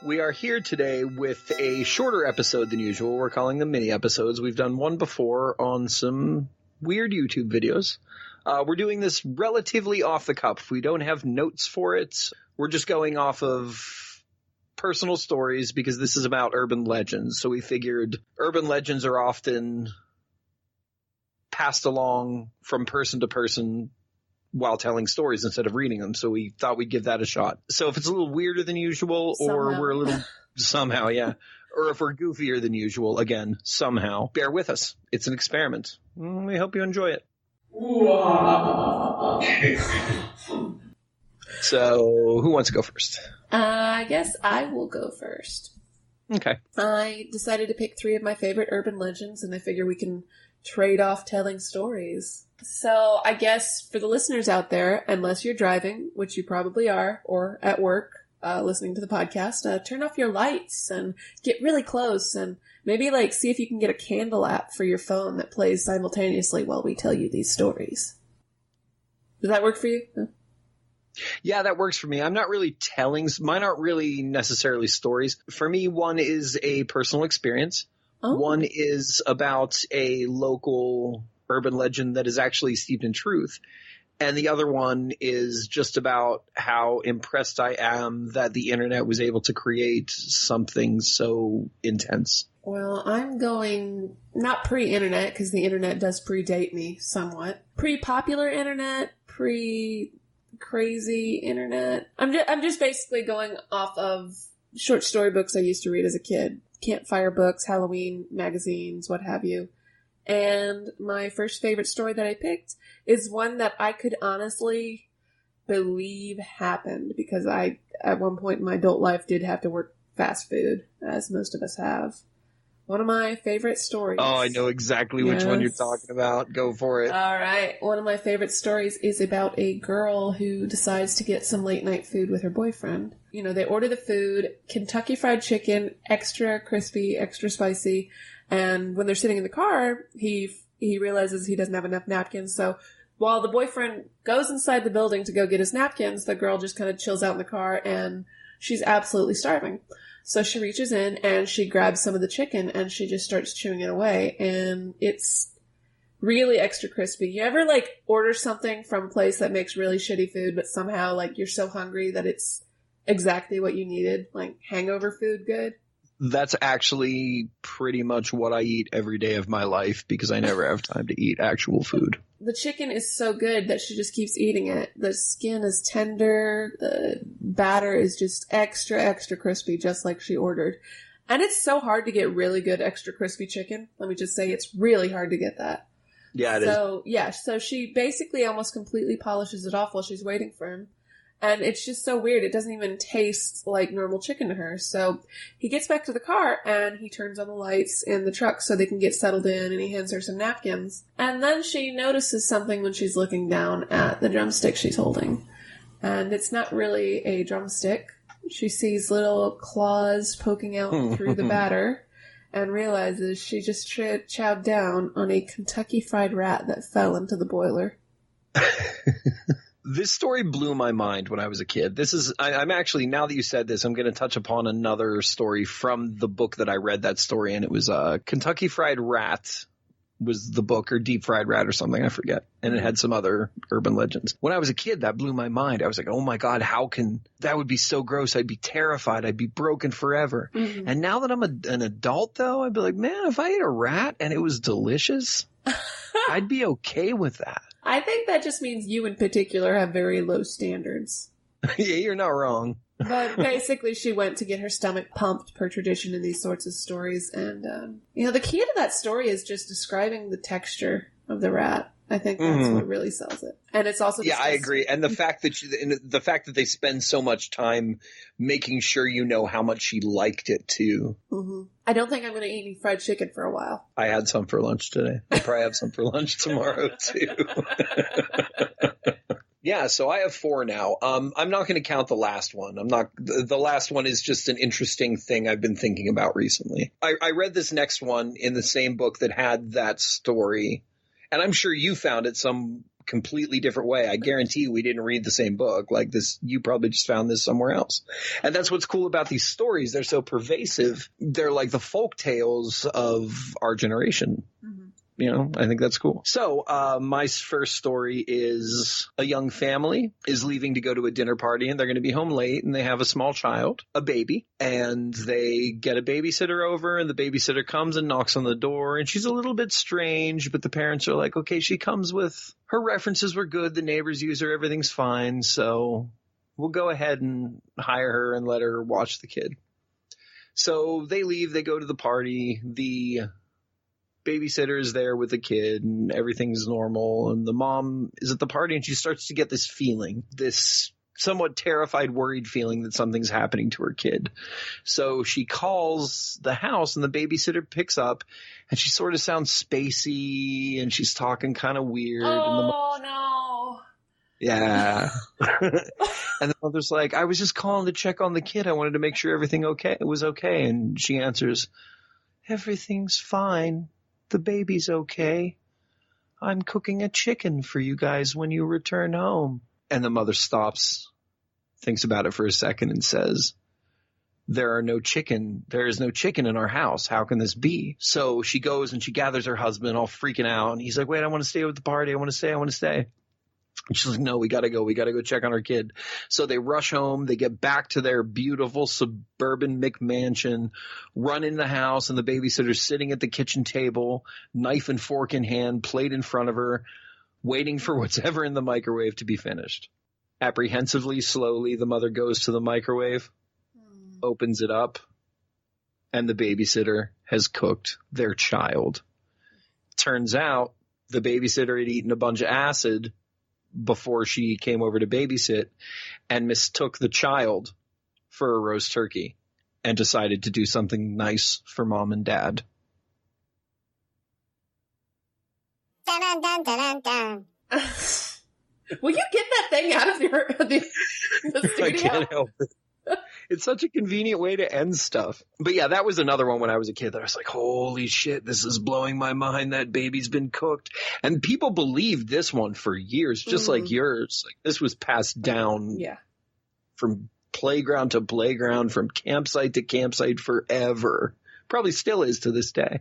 We are here today with a shorter episode than usual. We're calling them mini episodes. We've done one before on some weird YouTube videos. We're doing this relatively off the cuff. We don't have notes for it. We're just going off of personal stories because this is about urban legends. So we figured urban legends are often passed along from person to person while telling stories instead of reading them. So we thought we'd give that a shot. So if it's a little weirder than usual, or we're a little somehow, yeah, or if we're goofier than usual, again, somehow, bear with us. It's an experiment. We hope you enjoy it. So who wants to go first? I guess I will go first. Okay. I decided to pick 3 of my favorite urban legends, and I figure we can trade off telling stories. So I guess for the listeners out there, unless you're driving, which you probably are, or at work listening to the podcast, turn off your lights and get really close and maybe see if you can get a candle app for your phone that plays simultaneously while we tell you these stories. Does that work for you? No? Yeah, that works for me. I'm not really telling. Mine aren't really necessarily stories. For me, one is a personal experience. Oh. One is about a local urban legend that is actually steeped in truth. And the other one is just about how impressed I am that the internet was able to create something so intense. Well, I'm going not pre-internet because the internet does predate me somewhat. Pre-popular internet, pre-crazy internet. I'm just basically going off of short story books I used to read as a kid. Campfire books, Halloween magazines, what have you. And my first favorite story that I picked is one that I could honestly believe happened because I, at one point in my adult life, did have to work fast food, as most of us have. One of my favorite stories. Oh, I know exactly which one you're talking about. Go for it. All right. One of my favorite stories is about a girl who decides to get some late night food with her boyfriend. You know, they order the food, Kentucky Fried Chicken, extra crispy, extra spicy. And when they're sitting in the car, he realizes he doesn't have enough napkins. So while the boyfriend goes inside the building to go get his napkins, the girl just kind of chills out in the car and she's absolutely starving. So she reaches in and she grabs some of the chicken and she just starts chewing it away. And it's really extra crispy. You ever order something from a place that makes really shitty food, but somehow you're so hungry that it's exactly what you needed? Like hangover food good? That's actually pretty much what I eat every day of my life because I never have time to eat actual food. The chicken is so good that she just keeps eating it. The skin is tender. The batter is just extra, extra crispy, just like she ordered. And it's so hard to get really good extra crispy chicken. Let me just say it's really hard to get that. Yeah, it is. So she basically almost completely polishes it off while she's waiting for him. And it's just so weird. It doesn't even taste like normal chicken to her. So he gets back to the car and he turns on the lights in the truck so they can get settled in, and he hands her some napkins. And then she notices something when she's looking down at the drumstick she's holding. And it's not really a drumstick. She sees little claws poking out through the batter and realizes she just chowed down on a Kentucky Fried Rat that fell into the boiler. This story blew my mind when I was a kid. I'm actually, now that you said this, I'm going to touch upon another story from the book that I read that story in. It was Kentucky Fried Rat was the book, or Deep Fried Rat or something, I forget. And it had some other urban legends. When I was a kid, that blew my mind. I was like, oh my God, that would be so gross. I'd be terrified. I'd be broken forever. Mm-hmm. And now that I'm an adult, though, I'd be like, man, if I ate a rat and it was delicious, I'd be okay with that. I think that just means you in particular have very low standards. Yeah, you're not wrong. But basically she went to get her stomach pumped per tradition in these sorts of stories. And, the key to that story is just describing the texture of the rat. I think that's what really sells it. And it's also I agree. And the fact that they spend so much time making sure you know how much she liked it too. Mm-hmm. I don't think I'm going to eat any fried chicken for a while. I had some for lunch today. I'll probably have some for lunch tomorrow too. Yeah, so I have 4 now. I'm not going to count the last one. The last one is just an interesting thing I've been thinking about recently. I read this next one in the same book that had that story. And I'm sure you found it some completely different way. I guarantee we didn't read the same book. Like this, you probably just found this somewhere else. And that's what's cool about these stories. They're so pervasive. They're like the folk tales of our generation. Mm-hmm. You know, I think that's cool. So, my first story is a young family is leaving to go to a dinner party, and they're going to be home late, and they have a small child, a baby, and they get a babysitter over, and the babysitter comes and knocks on the door, and she's a little bit strange, but the parents are like, okay, she comes with, her references were good, the neighbors use her, everything's fine, so we'll go ahead and hire her and let her watch the kid. So they leave, they go to the party, the babysitter is there with the kid and everything's normal, and the mom is at the party and she starts to get this feeling, this somewhat terrified, worried feeling that something's happening to her kid. So she calls the house and the babysitter picks up and she sort of sounds spacey and she's talking kind of weird. Oh, no. Yeah. And the mother's like, I was just calling to check on the kid. I wanted to make sure everything was okay. And she answers, everything's fine. The baby's okay. I'm cooking a chicken for you guys when you return home. And the mother stops, thinks about it for a second and says, there is no chicken in our house. How can this be? So she goes and she gathers her husband all freaking out. And he's like, wait, I want to stay with the party. I want to stay. And she's like, no, we got to go check on our kid. So they rush home. They get back to their beautiful suburban McMansion, run in the house, and the babysitter's sitting at the kitchen table, knife and fork in hand, plate in front of her, waiting for what's ever in the microwave to be finished. Apprehensively, slowly, the mother goes to the microwave, opens it up, and the babysitter has cooked their child. Turns out the babysitter had eaten a bunch of acid before she came over to babysit and mistook the child for a roast turkey and decided to do something nice for mom and dad. Dun, dun, dun, dun, dun. Will you get that thing out of the studio? I can't help it. It's such a convenient way to end stuff. But yeah, that was another one when I was a kid that I was like, holy shit, this is blowing my mind. That baby's been cooked. And people believed this one for years, just like yours. Like this was passed down from playground to playground, from campsite to campsite forever. Probably still is to this day.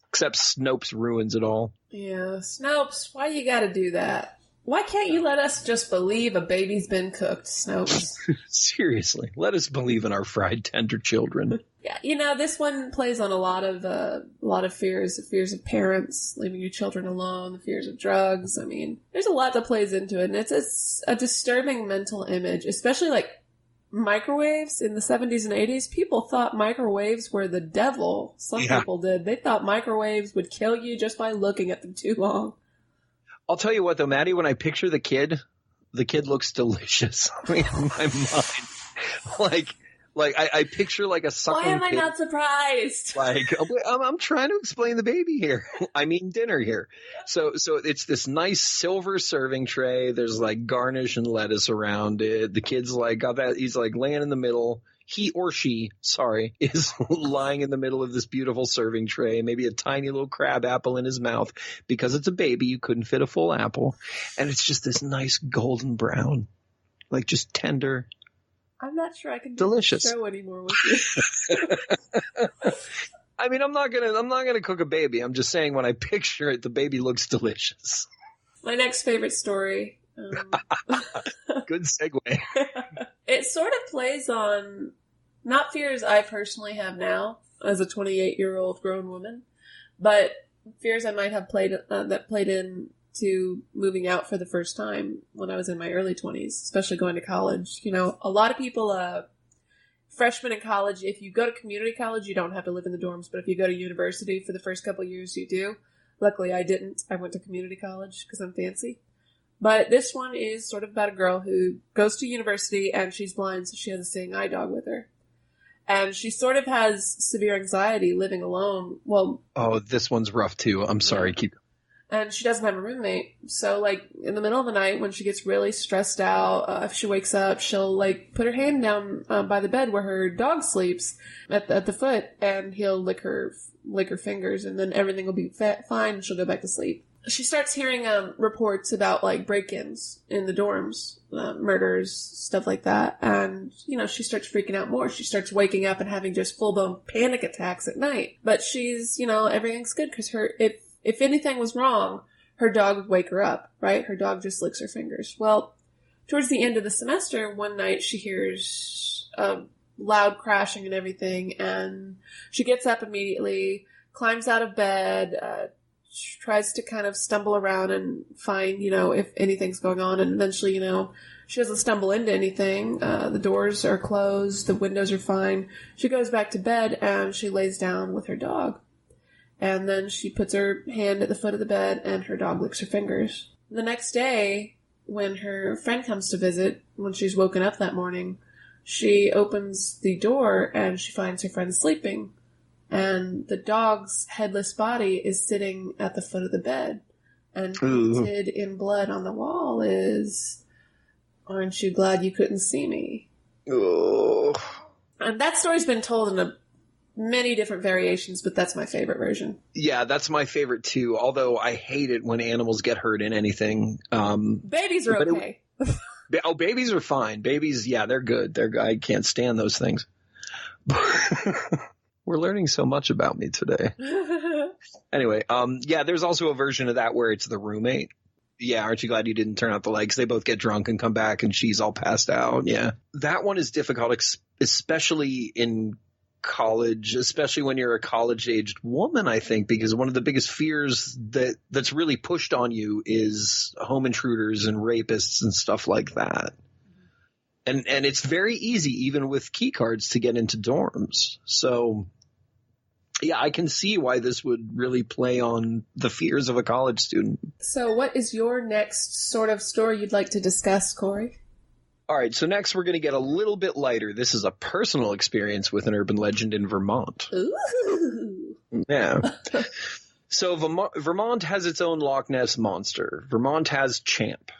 Except Snopes ruins it all. Yeah, Snopes, why you gotta do that? Why can't you let us just believe a baby's been cooked, Snopes? Seriously, let us believe in our fried tender children. Yeah, you know, this one plays on a lot of fears of parents leaving your children alone, the fears of drugs. I mean, there's a lot that plays into it, and it's a disturbing mental image, especially like microwaves in the 70s and 80s. People thought microwaves were the devil. Some people did. They thought microwaves would kill you just by looking at them too long. I'll tell you what, though, Maddie, when I picture the kid looks delicious. I mean, in my mind, like I picture like a suckling. Why am I kid. not surprised? Like I'm trying to explain the baby here. I mean dinner here. So it's this nice silver serving tray. There's like garnish and lettuce around it. The kid's like got that. He's like laying in the middle. He or she, is lying in the middle of this beautiful serving tray, maybe a tiny little crab apple in his mouth. Because it's a baby, you couldn't fit a full apple. And it's just this nice golden brown, like just tender. I'm not sure I can do delicious the show anymore with you. I mean, I'm not gonna cook a baby. I'm just saying when I picture it, the baby looks delicious. My next favorite story. Good segue. It sort of plays on not fears I personally have now as a 28-year-old grown woman, but fears I might have played into moving out for the first time when I was in my early 20s, especially going to college. You know, a lot of people, freshmen in college, if you go to community college, you don't have to live in the dorms, but if you go to university for the first couple of years, you do. Luckily, I didn't. I went to community college because I'm fancy. But this one is sort of about a girl who goes to university and she's blind, so she has a seeing eye dog with her. And she sort of has severe anxiety living alone. Well, oh, this one's rough too. I'm sorry. Yeah. Keep. And she doesn't have a roommate. So, like, in the middle of the night when she gets really stressed out, if she wakes up, she'll, like, put her hand down by the bed where her dog sleeps at the foot, and he'll lick her fingers, and then everything will be fine, and she'll go back to sleep. she starts hearing reports about like break-ins in the dorms, murders, stuff like that, and she starts freaking out more. She starts waking up and having just full-blown panic attacks at night. But she's everything's good because if anything was wrong, her dog would wake her up, right? Her dog just licks her fingers. Well, towards the end of the semester, one night she hears loud crashing and everything, and she gets up immediately, climbs out of bed, tries to kind of stumble around and find, if anything's going on. And eventually, she doesn't stumble into anything. The doors are closed. The windows are fine. She goes back to bed and she lays down with her dog. And then she puts her hand at the foot of the bed and her dog licks her fingers. The next day, when her friend comes to visit, when she's woken up that morning, she opens the door and she finds her friend sleeping. And the dog's headless body is sitting at the foot of the bed. And painted in blood on the wall is, "Aren't you glad you couldn't see me?" Ooh. And that story's been told in many different variations, but that's my favorite version. Yeah, that's my favorite too, although I hate it when animals get hurt in anything. Babies are okay. Babies are fine. Babies, yeah, they're good. I can't stand those things. We're learning so much about me today. Anyway, yeah, there's also a version of that where it's the roommate. Yeah, aren't you glad you didn't turn out the lights? They both get drunk and come back and she's all passed out. Yeah. That one is difficult, especially in college, especially when you're a college-aged woman, I think, because one of the biggest fears that's really pushed on you is home intruders and rapists and stuff like that. And it's very easy, even with key cards, to get into dorms. So, yeah, I can see why this would really play on the fears of a college student. So what is your next sort of story you'd like to discuss, Corey? All right, so next we're going to get a little bit lighter. This is a personal experience with an urban legend in Vermont. Ooh. Yeah. So Vermont has its own Loch Ness monster. Vermont has Champ.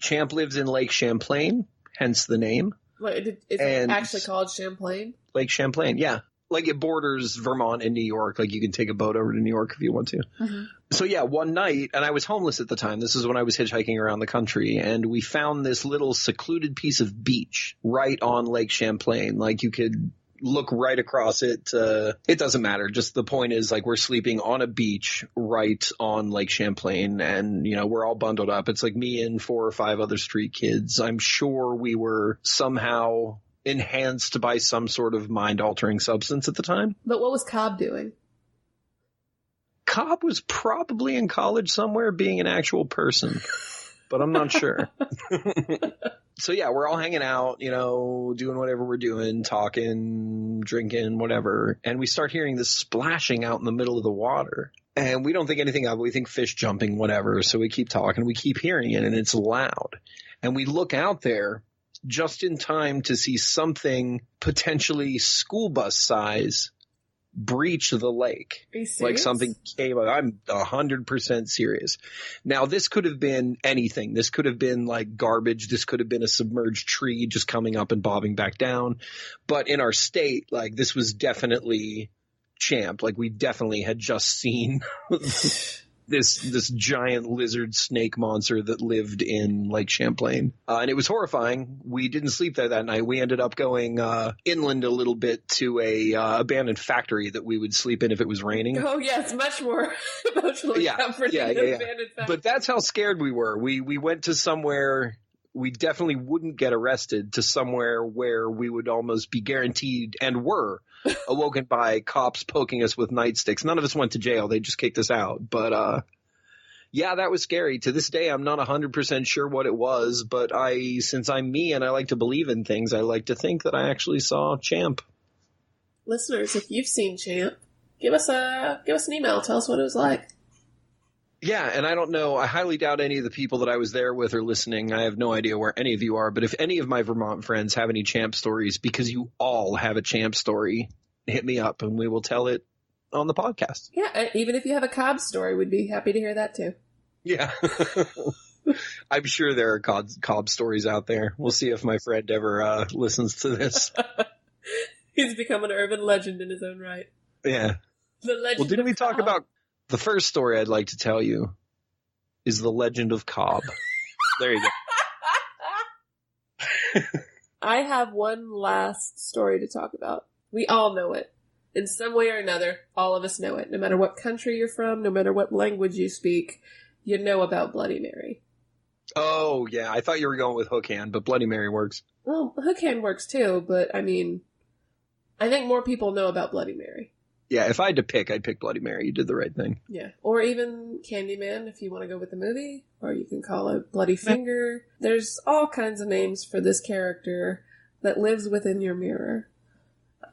Champ lives in Lake Champlain, hence the name. Wait, is it actually called Champlain? Lake Champlain, yeah. Like it borders Vermont and New York. Like you can take a boat over to New York if you want to. Mm-hmm. So yeah, one night, and I was homeless at the time. This is when I was hitchhiking around the country, and we found this little secluded piece of beach right on Lake Champlain. Like you could look right across it. It doesn't matter. Just the point is, like, we're sleeping on a beach right on Lake Champlain, and, we're all bundled up. It's like me and 4 or 5 other street kids. I'm sure we were somehow enhanced by some sort of mind-altering substance at the time. But what was Cobb doing? Cobb was probably in college somewhere being an actual person, but I'm not sure. So yeah, we're all hanging out, doing whatever we're doing, talking, drinking, whatever. And we start hearing this splashing out in the middle of the water. And we don't think anything of it. We think fish jumping, whatever. So we keep talking. We keep hearing it, and it's loud. And we look out there just in time to see something potentially school bus size breach the lake. Are you serious? Like something came up. I'm 100% serious. Now, this could have been anything. This could have been like garbage. This could have been a submerged tree just coming up and bobbing back down. But in our state, like, this was definitely Champ. Like, we definitely had just seen this giant lizard snake monster that lived in Lake Champlain. And it was horrifying. We didn't sleep there that night. We ended up going inland a little bit to a abandoned factory that we would sleep in if it was raining. Oh, yes, much more emotionally comforting than abandoned factory. But that's how scared we were. We went to somewhere we definitely wouldn't get arrested, to somewhere where we would almost be guaranteed, and were, awoken by cops poking us with nightsticks. None of us went to jail. They just kicked us out. But, yeah, that was scary. To this day, I'm not 100% sure what it was, but since I'm me and I like to believe in things, I like to think that I actually saw Champ. Listeners, if you've seen Champ, give us an email. Tell us what it was like. Yeah, and I don't know. I highly doubt any of the people that I was there with are listening. I have no idea where any of you are. But if any of my Vermont friends have any Champ stories, because you all have a Champ story, hit me up and we will tell it on the podcast. Yeah, even if you have a Cobb story, we'd be happy to hear that too. Yeah. I'm sure there are Cobb stories out there. We'll see if my friend ever listens to this. He's become an urban legend in his own right. Yeah. The legend. Well, didn't we talk about The first story I'd like to tell you is the Legend of Cobb. There you go. I have one last story to talk about. We all know it. In some way or another, all of us know it. No matter what country you're from, no matter what language you speak, you know about Bloody Mary. Oh, yeah. I thought you were going with Hook Hand, but Bloody Mary works. Well, Hook Hand works too, but I mean, I think more people know about Bloody Mary. Yeah, if I had to pick, I'd pick Bloody Mary. You did the right thing. Yeah. Or even Candyman, if you want to go with the movie. Or you can call it Bloody Finger. There's all kinds of names for this character that lives within your mirror.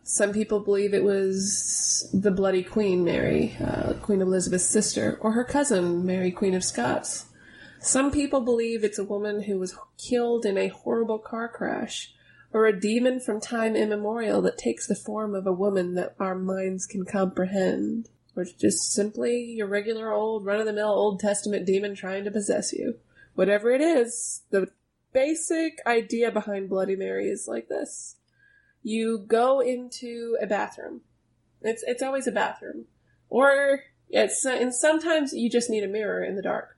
Some people believe it was the Bloody Queen Mary, Queen Elizabeth's sister, or her cousin, Mary, Queen of Scots. Some people believe it's a woman who was killed in a horrible car crash, or a demon from time immemorial that takes the form of a woman that our minds can comprehend, or just simply your regular old run-of-the-mill Old Testament demon trying to possess you. Whatever it is, the basic idea behind Bloody Mary is like this. You go into a bathroom. It's always a bathroom. Or and sometimes you just need a mirror in the dark.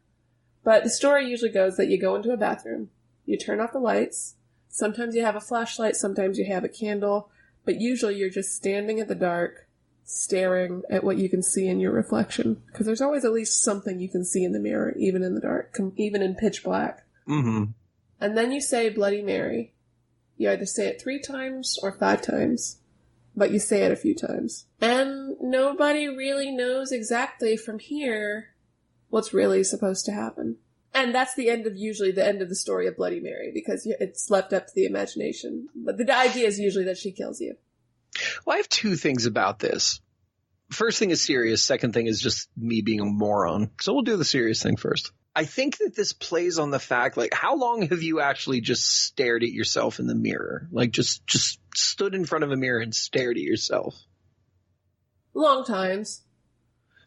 But the story usually goes that you go into a bathroom, you turn off the lights, sometimes you have a flashlight, sometimes you have a candle, but usually you're just standing in the dark, staring at what you can see in your reflection. Because there's always at least something you can see in the mirror, even in the dark, even in pitch black. Mm-hmm. And then you say Bloody Mary. You either say it 3 times or 5 times, but you say it a few times. And nobody really knows exactly from here what's really supposed to happen. And that's usually the end of the story of Bloody Mary, because it's left up to the imagination. But the idea is usually that she kills you. Well, I have 2 things about this. First thing is serious. Second thing is just me being a moron. So we'll do the serious thing first. I think that this plays on the fact, like, how long have you actually just stared at yourself in the mirror? Like, just stood in front of a mirror and stared at yourself? Long times.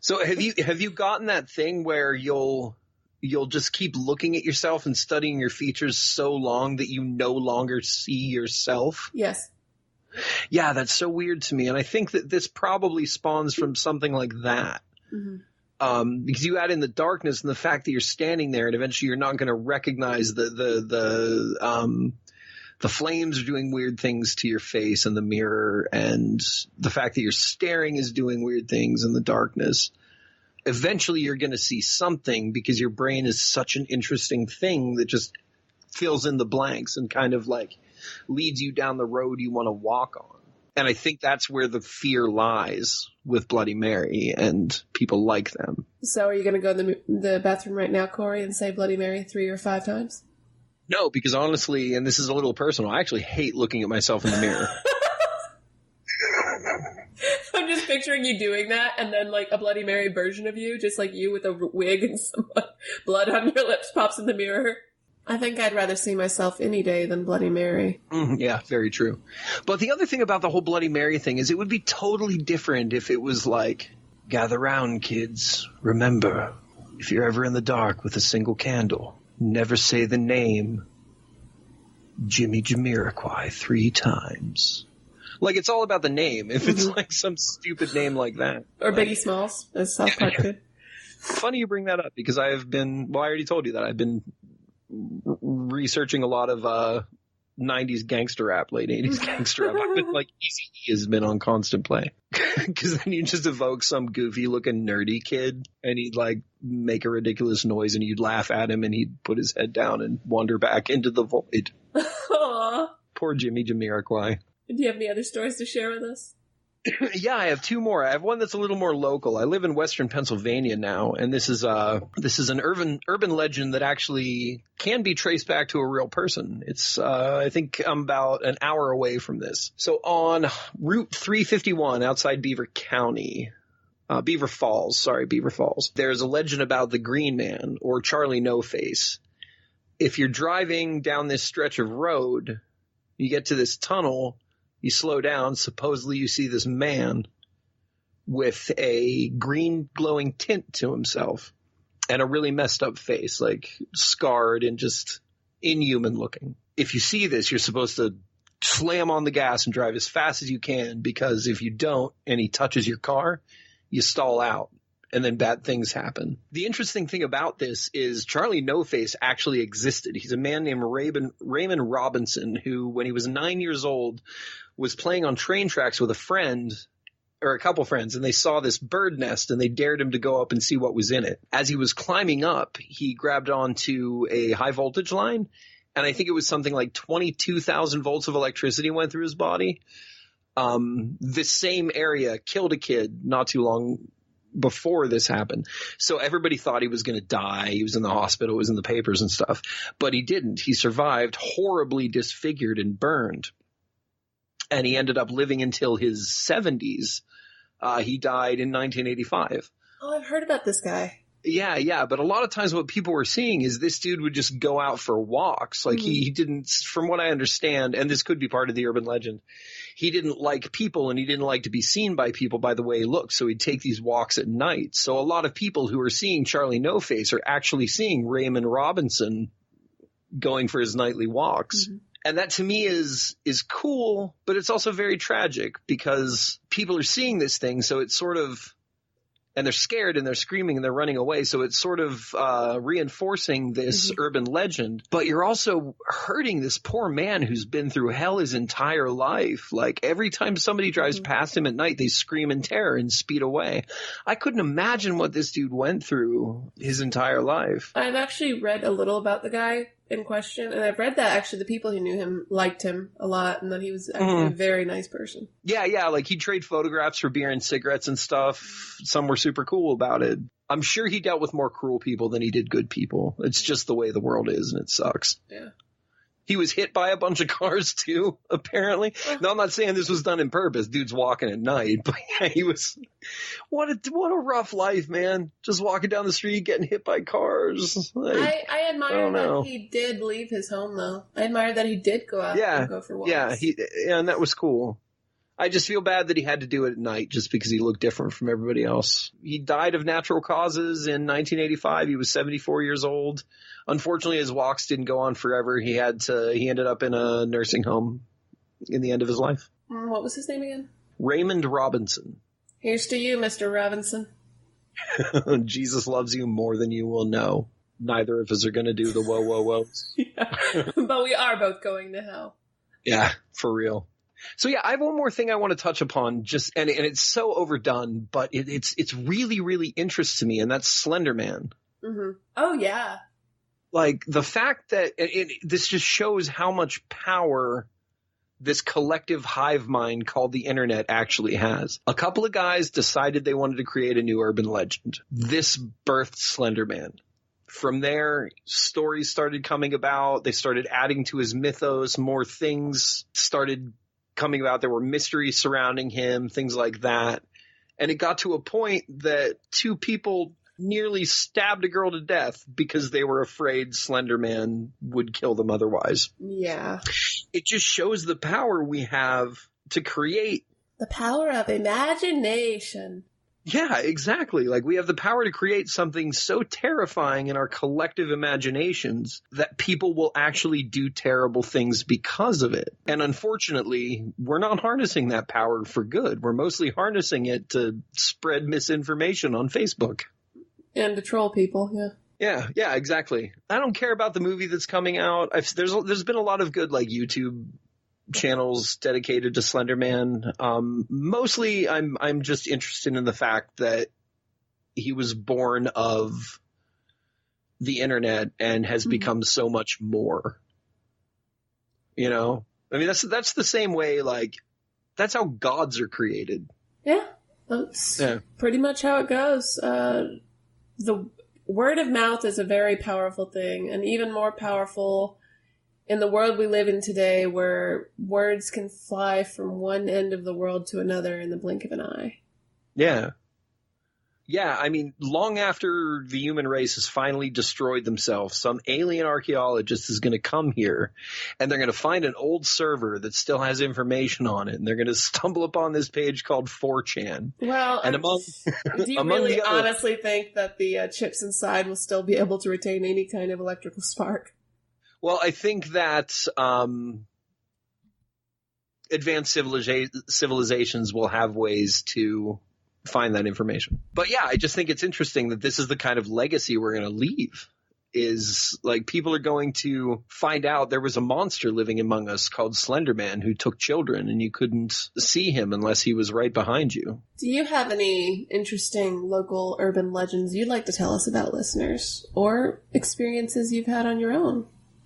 So have you gotten that thing where you'll just keep looking at yourself and studying your features so long that you no longer see yourself? Yes. Yeah, that's so weird to me. And I think that this probably spawns from something like that. Mm-hmm. Because you add in the darkness and the fact that you're standing there and eventually you're not going to recognize the flames are doing weird things to your face in the mirror, and the fact that you're staring is doing weird things in the darkness. Eventually you're going to see something because your brain is such an interesting thing that just fills in the blanks and kind of like leads you down the road you want to walk on. And I think that's where the fear lies with Bloody Mary and people like them. So are you going to go in the bathroom right now, Corey, and say Bloody Mary 3 or 5 times? No, because honestly, and this is a little personal, I actually hate looking at myself in the mirror. I'm just picturing you doing that, and then like a Bloody Mary version of you, just like you with a wig and some blood on your lips pops in the mirror. I think I'd rather see myself any day than Bloody Mary. Yeah, very true. But the other thing about the whole Bloody Mary thing is it would be totally different if it was like, gather round, kids. Remember, if you're ever in the dark with a single candle, never say the name Jimmy Jamiroquai 3 times. Like, it's all about the name. If it's like some stupid name like that. Or like, Biggie Smalls, as South Park did. Funny you bring that up, because I already told you that I've been researching a lot of 90s gangster rap, late 80s gangster rap. I've been like, Eazy-E has been on constant play. Because then you just evoke some goofy looking nerdy kid and he'd like make a ridiculous noise and you'd laugh at him and he'd put his head down and wander back into the void. Aww. Poor Jimmy Jamiroquai. Do you have any other stories to share with us? Yeah, I have 2 more. I have one that's a little more local. I live in Western Pennsylvania now, and this is an urban legend that actually can be traced back to a real person. It's I think I'm about an hour away from this. So on Route 351 outside Beaver Falls, there's a legend about the Green Man, or Charlie No Face. If you're driving down this stretch of road, you get to this tunnel. You slow down, supposedly you see this man with a green glowing tint to himself and a really messed up face, like scarred and just inhuman looking. If you see this, you're supposed to slam on the gas and drive as fast as you can, because if you don't and he touches your car, you stall out and then bad things happen. The interesting thing about this is Charlie No Face actually existed. He's a man named Raymond Robinson who, when he was 9 years old, was playing on train tracks with a friend or a couple friends, and they saw this bird nest and they dared him to go up and see what was in it. As he was climbing up, he grabbed onto a high voltage line, and I think it was something like 22,000 volts of electricity went through his body. This same area killed a kid not too long before this happened. So everybody thought he was going to die. He was in the hospital, it was in the papers and stuff, but he didn't. He survived, horribly disfigured and burned. And he ended up living until his 70s. He died in 1985. Oh, I've heard about this guy. Yeah. But a lot of times what people were seeing is this dude would just go out for walks. Like he didn't, from what I understand, and this could be part of the urban legend, he didn't like people and he didn't like to be seen by people by the way he looked. So he'd take these walks at night. So a lot of people who are seeing Charlie No Face are actually seeing Raymond Robinson going for his nightly walks. Mm-hmm. And that to me is cool, but it's also very tragic because people are seeing this thing. So it's sort of, and they're scared and they're screaming and they're running away. So it's sort of reinforcing this urban legend, but you're also hurting this poor man who's been through hell his entire life. Like every time somebody drives past him at night, they scream in terror and speed away. I couldn't imagine what this dude went through his entire life. I've actually read a little about the guy in question, and I've read that actually the people who knew him liked him a lot and that he was actually a very nice person. Yeah, like he'd trade photographs for beer and cigarettes and stuff. Some were super cool about it. I'm sure he dealt with more cruel people than he did good people. It's just the way the world is, and it sucks. Yeah. He was hit by a bunch of cars too, apparently. Now, I'm not saying this was done in purpose. Dude's walking at night, but yeah, he was. What a rough life, man. Just walking down the street, getting hit by cars. Like, I admire that he did leave his home, though. I admire that he did go out and go for walks. Yeah, and that was cool. I just feel bad that he had to do it at night just because he looked different from everybody else. He died of natural causes in 1985. He was 74 years old. Unfortunately, his walks didn't go on forever. He ended up in a nursing home in the end of his life. What was his name again? Raymond Robinson. Here's to you, Mr. Robinson. Jesus loves you more than you will know. Neither of us are going to do the whoa, whoa, whoas. Yeah. But we are both going to hell. Yeah, for real. So yeah, I have one more thing I want to touch upon, and it's so overdone, but it's really, really interests me, and that's Slender Man. Mm-hmm. Oh yeah. Like the fact that this just shows how much power this collective hive mind called the internet actually has. A couple of guys decided they wanted to create a new urban legend. This birthed Slender Man. From there, stories started coming about. They started adding to his mythos. More things started coming about. There were mysteries surrounding him, things like that. And it got to a point that two people nearly stabbed a girl to death because they were afraid Slender Man would kill them otherwise. Yeah. It just shows the power we have to create. The power of imagination. Yeah, exactly. Like we have the power to create something so terrifying in our collective imaginations that people will actually do terrible things because of it. And unfortunately, we're not harnessing that power for good. We're mostly harnessing it to spread misinformation on Facebook. And to troll people, yeah. Yeah, exactly. I don't care about the movie that's coming out. There's been a lot of good like YouTube channels dedicated to Slender Man. Mostly I'm just interested in the fact that he was born of the internet and has become so much more. You know? I mean that's the same way, like that's how gods are created. Yeah. That's pretty much how it goes. The word of mouth is a very powerful thing, and even more powerful in the world we live in today, where words can fly from one end of the world to another in the blink of an eye. Yeah. Yeah, I mean, long after the human race has finally destroyed themselves, some alien archaeologist is going to come here, and they're going to find an old server that still has information on it, and they're going to stumble upon this page called 4chan. Well, and do you really honestly think that the chips inside will still be able to retain any kind of electrical spark? Well, I think that advanced civilizations will have ways to find that information. But yeah, I just think it's interesting that this is the kind of legacy we're going to leave. Is like people are going to find out there was a monster living among us called Slender Man who took children, and you couldn't see him unless he was right behind you. Do you have any interesting local urban legends you'd like to tell us about, listeners, or experiences you've had on your own?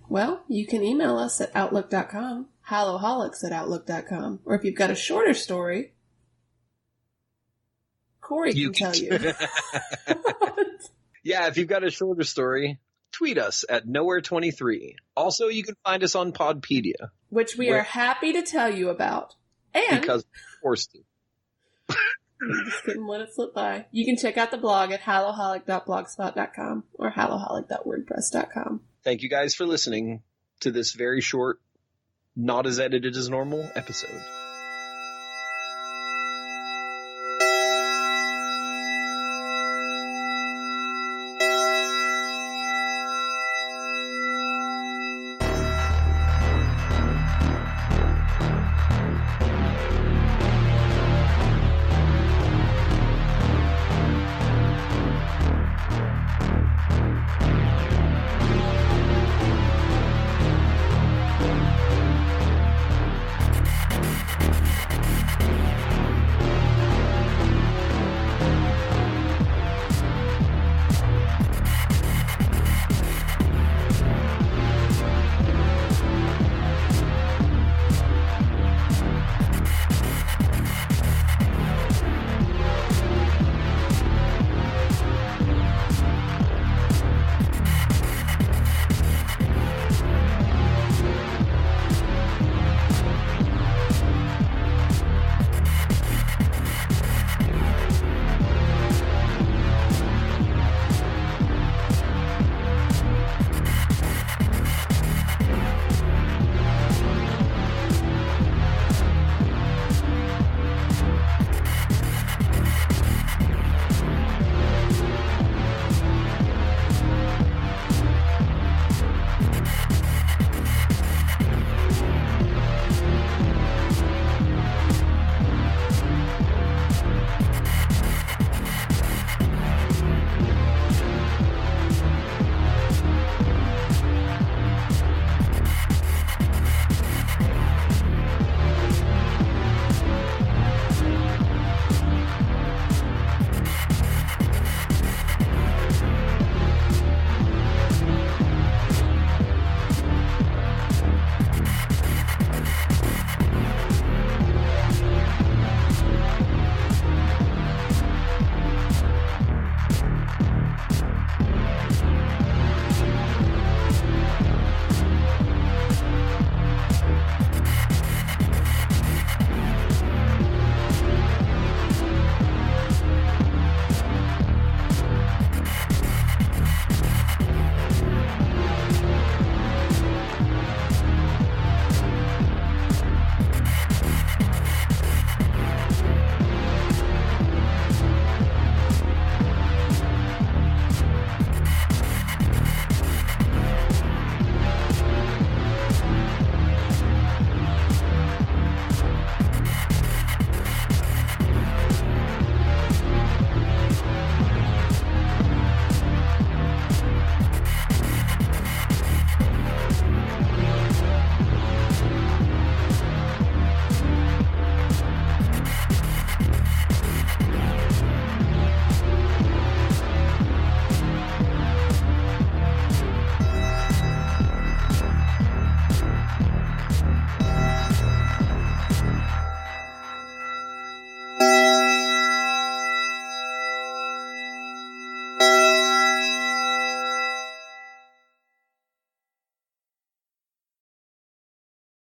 Well, you can email us at outlook.com, Hallow-Holics at outlook.com, or if you've got a shorter story, Corey can tell you. Yeah, if you've got a shorter story, tweet us at Nowhere23. Also, you can find us on Podpedia. Which we are happy to tell you about. And because we're forced to. I just couldn't let it slip by. You can check out the blog at hallowholic.blogspot.com or hallowholic.wordpress.com. Thank you guys for listening to this very short, not as edited as normal episode.